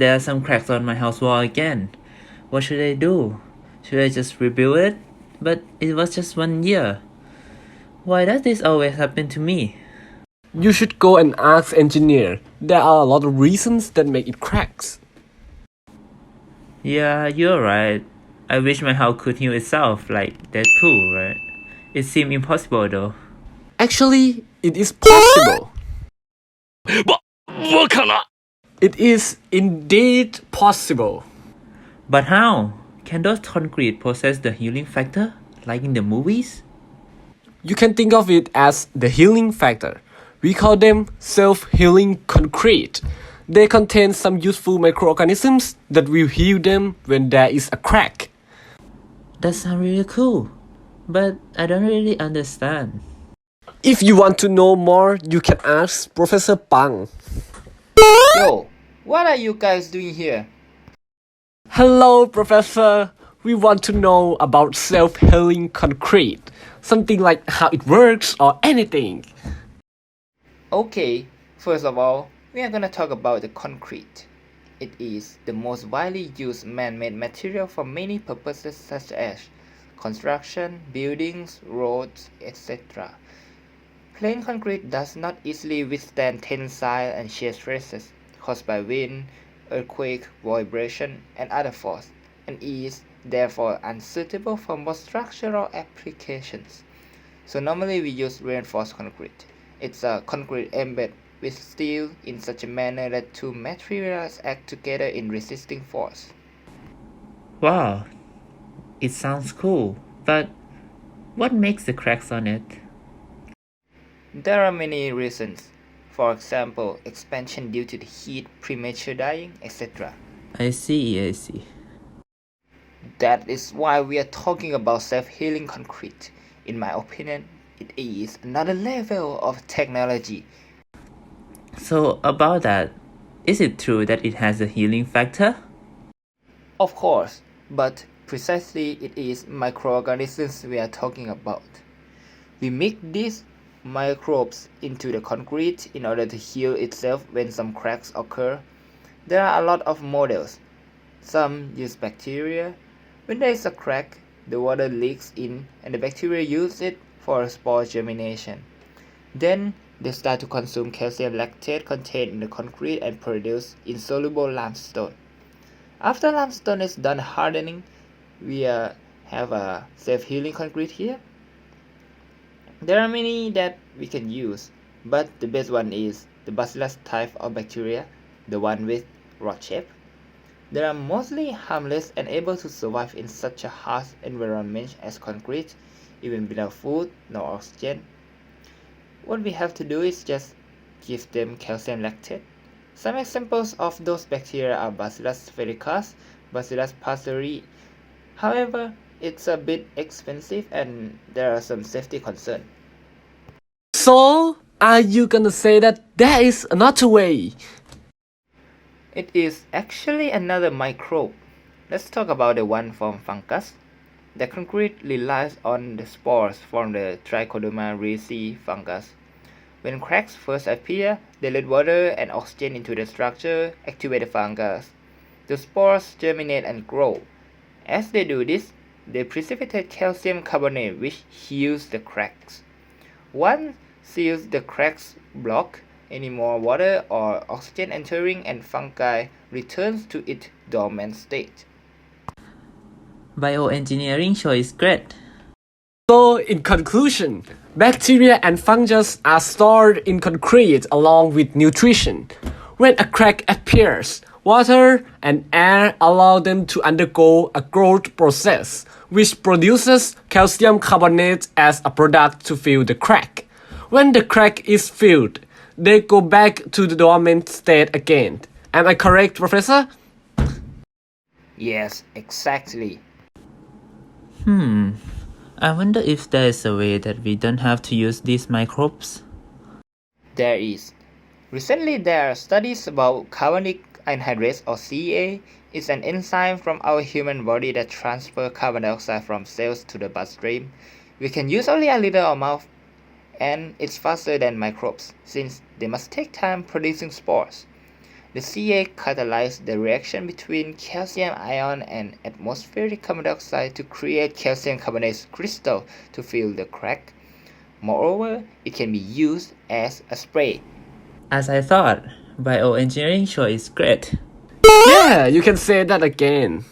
there are some cracks on my house wall again. What should I do? Should I just rebuild it? But it was just 1 year. Why does this always happen to me? You should go and ask engineer. There are a lot of reasons that make it cracks. Yeah, you're right. I wish my house could heal itself like Deadpool, right? It seemed impossible though. Actually, it is possible. It is indeed possible. But how? Can those concrete possess the healing factor, like in the movies? You can think of it as the healing factor. We call them self-healing concrete. They contain some useful microorganisms that will heal them when there is a crack. That sounds really cool, but I don't really understand. If you want to know more, you can ask Professor Pang. Yo, what are you guys doing here? Hello, Professor. We want to know about self-healing concrete. Something like how it works or anything. Okay, first of all, we are gonna talk about the concrete. It is the most widely used man-made material for many purposes such as construction, buildings, roads, etc. Plain concrete does not easily withstand tensile and shear stresses caused by wind, earthquake, vibration, and other forces, and is therefore unsuitable for most structural applications. So normally we use reinforced concrete. It's a concrete embedded with steel in such a manner that two materials act together in resisting force. Wow, it sounds cool, but what makes the cracks on it? There are many reasons. For example, expansion due to the heat, premature dying, etc. I see. That is why we are talking about self-healing concrete. In my opinion, it is another level of technology. So about that, is it true that it has a healing factor? Of course, but precisely it is microorganisms we are talking about. We mix these microbes into the concrete in order to heal itself when some cracks occur. There are a lot of models. Some use bacteria. When there is a crack, the water leaks in and the bacteria use it for spore germination. Then they start to consume calcium lactate contained in the concrete and produce insoluble limestone. After limestone is done hardening, we have a self-healing concrete here. There are many that we can use, but the best one is the bacillus type of bacteria, the one with rod shape. They are mostly harmless and able to survive in such a harsh environment as concrete, even without food, no oxygen. What we have to do is just give them calcium lactate. Some examples of those bacteria are Bacillus sphaericus, Bacillus pastori. However, it's a bit expensive and there are some safety concerns. So, are you gonna say that there is another way? It is actually another microbe. Let's talk about the one from fungus. The concrete relies on the spores from the Trichoderma ricci fungus. When cracks first appear, they let water and oxygen into the structure, activate the fungus. The spores germinate and grow. As they do this, they precipitate calcium carbonate which heals the cracks. Once seals the cracks block any more water or oxygen entering and fungi returns to its dormant state. Bioengineering sure is great. So, in conclusion, bacteria and fungus are stored in concrete along with nutrition. When a crack appears, water and air allow them to undergo a growth process, which produces calcium carbonate as a product to fill the crack. When the crack is filled, they go back to the dormant state again. Am I correct, Professor? Yes, exactly. I wonder if there is a way that we don't have to use these microbes. There is. Recently, there are studies about carbonic anhydrase or CA. It's an enzyme from our human body that transfers carbon dioxide from cells to the bloodstream. We can use only a little amount, and it's faster than microbes since they must take time producing spores. The Ca catalyzes the reaction between calcium ion and atmospheric carbon dioxide to create calcium carbonate crystal to fill the crack. Moreover, it can be used as a spray. As I thought, bioengineering sure is great. Yeah, you can say that again.